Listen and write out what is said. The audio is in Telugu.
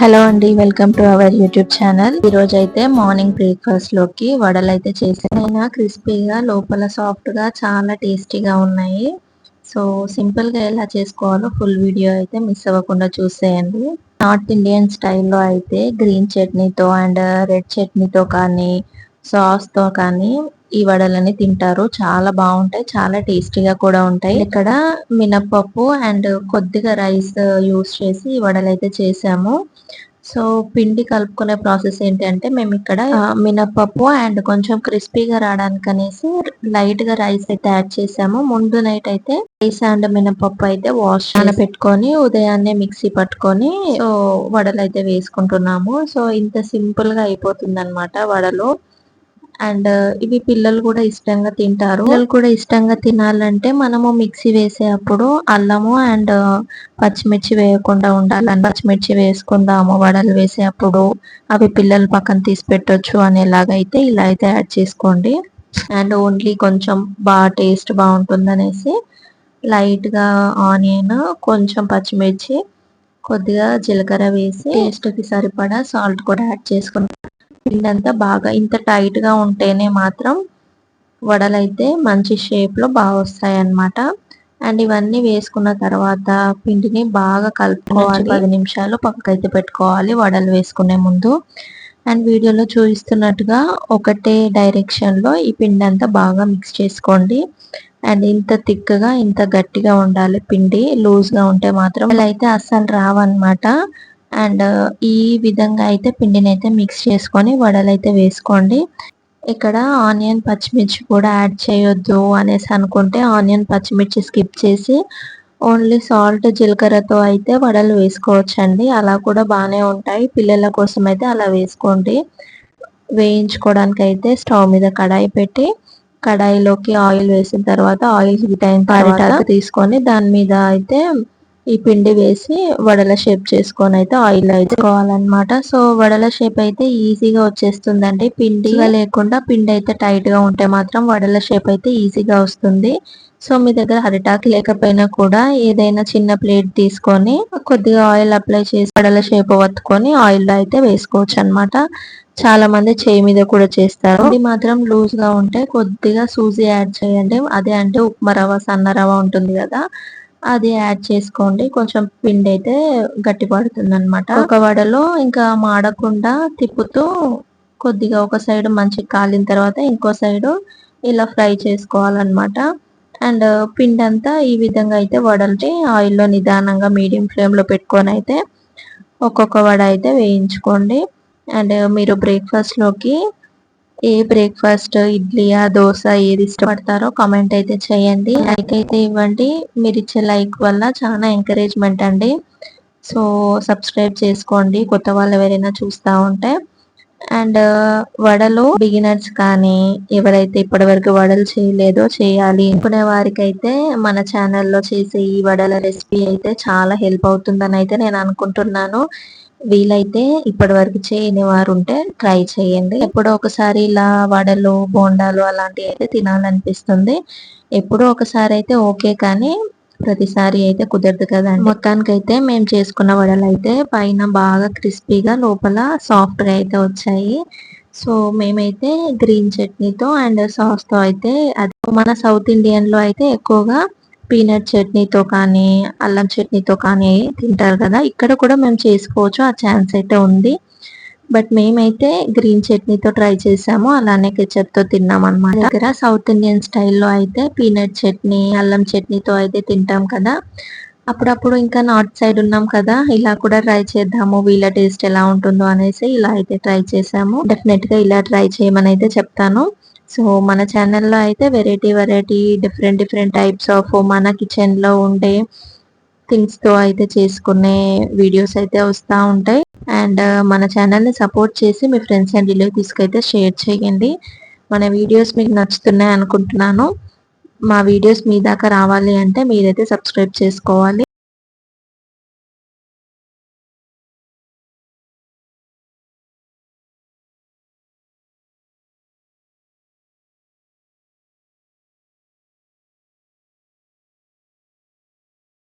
హలో అండి, welcome to our YouTube channel. ఈ రోజు అయితే మార్నింగ్ బ్రేక్ఫాస్ట్ లోకి వడలు అయితే చేసాను. క్రిస్పీగా లోపల సాఫ్ట్ గా చాలా టేస్టీగా ఉన్నాయి. సో సింపుల్ గా ఎలా చేసుకోవాలో ఫుల్ వీడియో అయితే మిస్ అవ్వకుండా చూసేయండి. నార్త్ ఇండియన్ స్టైల్లో అయితే గ్రీన్ చట్నీతో అండ్ రెడ్ చట్నీతో కానీ సాస్ తో కానీ ఈ వడలని తింటారు. చాలా బాగుంటాయి, చాలా టేస్టీగా కూడా ఉంటాయి. ఇక్కడ మినపప్పు అండ్ కొద్దిగా రైస్ యూస్ చేసి ఈ వడలు అయితే చేసాము. సో పిండి కలుపుకునే ప్రాసెస్ ఏంటంటే మేము ఇక్కడ మినపప్పు అండ్ కొంచెం క్రిస్పీగా రావడానికి అనేసి లైట్ గా రైస్ అయితే యాడ్ చేసాము. ముందు నైట్ అయితే రైస్ అండ్ మినపప్పు అయితే వాష్ పెట్టుకొని ఉదయాన్నే మిక్సీ పట్టుకొని సో వడలు అయితే వేసుకుంటున్నాము. సో ఇంత సింపుల్ గా అయిపోతుంది అనమాట వడలు. అండ్ ఇవి పిల్లలు కూడా ఇష్టంగా తింటారు. పిల్లలు కూడా ఇష్టంగా తినాలంటే మనము మిక్సీ వేసేటప్పుడు అల్లము అండ్ పచ్చిమిర్చి వేయకుండా ఉండాలని పచ్చిమిర్చి వేసుకుందాము వడలు వేసేటప్పుడు, అవి పిల్లలు పక్కన తీసి పెట్టొచ్చు అనేలాగైతే ఇలా అయితే యాడ్ చేసుకోండి. అండ్ ఓన్లీ కొంచెం బాగా టేస్ట్ బాగుంటుంది అనేసి లైట్ గా ఆనియన్, కొంచెం పచ్చిమిర్చి, కొద్దిగా జీలకర్ర వేసి టేస్ట్ కి సరిపడా సాల్ట్ కూడా యాడ్ చేసుకుంటాం. పిండి అంతా బాగా ఇంత టైట్ గా ఉంటేనే మాత్రం వడలైతే మంచి షేప్ లో బాగా వస్తాయి అన్నమాట. అండ్ ఇవన్నీ వేసుకున్న తర్వాత పిండిని బాగా కలుపుకోవాలి. 10 నిమిషాలు పక్కకైతే పెట్టుకోవాలి వడలు వేసుకునే ముందు. అండ్ వీడియోలో చూపిస్తున్నట్టుగా ఒకటే డైరెక్షన్ లో ఈ పిండి అంతా బాగా మిక్స్ చేసుకోండి. అండ్ ఇంత థిక్గా ఇంత గట్టిగా ఉండాలి పిండి. లూజ్ గా ఉంటే మాత్రం ఇలా అయితే అస్సలు రావన్నమాట. అండ్ ఈ విధంగా అయితే పిండిని అయితే మిక్స్ చేసుకొని వడలు అయితే వేసుకోండి. ఇక్కడ ఆనియన్ పచ్చిమిర్చి కూడా యాడ్ చేయొద్దు అనేసి అనుకుంటే ఆనియన్ పచ్చిమిర్చి స్కిప్ చేసి ఓన్లీ సాల్ట్ జీలకర్రతో అయితే వడలు వేసుకోవచ్చండి. అలా కూడా బాగానే ఉంటాయి. పిల్లల కోసం అయితే అలా వేసుకోండి. వేయించుకోవడానికి అయితే స్టవ్ మీద కడాయి పెట్టి కడాయిలోకి ఆయిల్ వేసిన తర్వాత ఆయిల్ హీట్ అయిన తర్వాత తీసుకొని దాని మీద అయితే ఈ పిండి వేసి వడల షేప్ చేసుకొని అయితే ఆయిల్ వేసుకోవాలన్నమాట. సో వడల షేప్ అయితే ఈజీగా వచ్చేస్తుందండి. పిండి లేకుండా పిండి అయితే టైట్ గా ఉంటే మాత్రం వడల షేప్ అయితే ఈజీగా వస్తుంది. సో మీ దగ్గర అరిటాకు లేకపోయినా కూడా ఏదైనా చిన్న ప్లేట్ తీసుకొని కొద్దిగా ఆయిల్ అప్లై చేసి వడల షేప్ వత్తుకొని ఆయిల్ అయితే వేసుకోవచ్చు అనమాట. చాలా మంది చేయి మీద కూడా చేస్తారు. ఇది మాత్రం లూజ్ గా ఉంటే కొద్దిగా సూజీ యాడ్ చేయండి. అదే అంటే ఉప్మా రవ్వ, సన్న రవ్వ ఉంటుంది కదా, అది యాడ్ చేసుకోండి. కొంచెం పిండి అయితే గట్టి పడుతుంది అనమాట. ఒక వడలో ఇంకా మాడకుండా తిప్పుతూ కొద్దిగా ఒక సైడ్ మంచిగా కాలిన తర్వాత ఇంకో సైడ్ ఇలా ఫ్రై చేసుకోవాలన్నమాట. అండ్ పిండి అంతా ఈ విధంగా అయితే వడల్ని ఆయిల్లో నిదానంగా మీడియం ఫ్లేమ్ లో పెట్టుకొని అయితే ఒక్కొక్క వడ అయితే వేయించుకోండి. అండ్ మీరు బ్రేక్ఫాస్ట్ లోకి ఏ బ్రేక్ఫాస్ట్, ఇడ్లీయా దోశ ఏది ఇష్టపడతారో కామెంట్ అయితే చేయండి. లైక్ అయితే ఇవ్వండి. మీరు ఇచ్చే లైక్ వల్ల చాలా ఎంకరేజ్మెంట్ అండి. సో సబ్స్క్రైబ్ చేసుకోండి కొత్త వాళ్ళు ఎవరైనా చూస్తూ ఉంటే. అండ్ వడలు బిగినర్స్ కానీ ఎవరైతే ఇప్పటి వరకు వడలు చేయలేదో చేయాలి అనుకునే వారికి అయితే మన ఛానల్లో చేసే ఈ వడల రెసిపీ అయితే చాలా హెల్ప్ అవుతుందని అయితే నేను అనుకుంటున్నాను. వీలైతే ఇప్పటి వరకు చేయని వారు ఉంటే ట్రై చేయండి. ఎప్పుడో ఒకసారి ఇలా వడలు, బోండాలు అలాంటివి అయితే తినాలనిపిస్తుంది. ఎప్పుడో ఒకసారి అయితే ఓకే, కానీ ప్రతిసారి అయితే కుదరదు కదండి. మొత్తానికైతే మేము చేసుకున్న వడలు అయితే పైన బాగా క్రిస్పీగా లోపల సాఫ్ట్ గా అయితే వచ్చాయి. సో మేమైతే గ్రీన్ చట్నీతో అండ్ సాస్ తో అయితే, అది మన సౌత్ ఇండియన్ లో అయితే ఎక్కువగా పీనట్ చట్నీతో కానీ అల్లం చట్నీతో కానీ తింటారు కదా, ఇక్కడ కూడా మేము చేసుకోవచ్చు, ఆ ఛాన్స్ అయితే ఉంది. బట్ మేమైతే గ్రీన్ చట్నీతో ట్రై చేసాము, అలానే కెచప్ తో తిన్నాం అనమాట. దగ్గర సౌత్ ఇండియన్ స్టైల్లో అయితే పీనట్ చట్నీ, అల్లం చట్నీతో అయితే తింటాం కదా. అప్పుడప్పుడు ఇంకా నార్త్ సైడ్ ఉన్నాం కదా, ఇలా కూడా ట్రై చేద్దాము వీళ్ళ టేస్ట్ ఎలా ఉంటుందో అనేసి ఇలా అయితే ట్రై చేసాము. డెఫినెట్ గా ఇలా ట్రై చేయమని అయితే చెప్తాను. సో మన ఛానల్లో అయితే వెరైటీ డిఫరెంట్ టైప్స్ ఆఫ్ మన కిచెన్ లో ఉండే థింగ్స్ తో అయితే చేసుకునే వీడియోస్ అయితే వస్తూ ఉంటాయి. అండ్ మన ఛానల్ ని సపోర్ట్ చేసి మీ ఫ్రెండ్స్ అండ్ రిలేటివ్స్ కి అయితే షేర్ చేయండి. మన వీడియోస్ మీకు నచ్చుతున్నాయి అనుకుంటున్నాను. మా వీడియోస్ మీ దాకా రావాలి అంటే మీరైతే సబ్స్క్రైబ్ చేసుకోవాలి.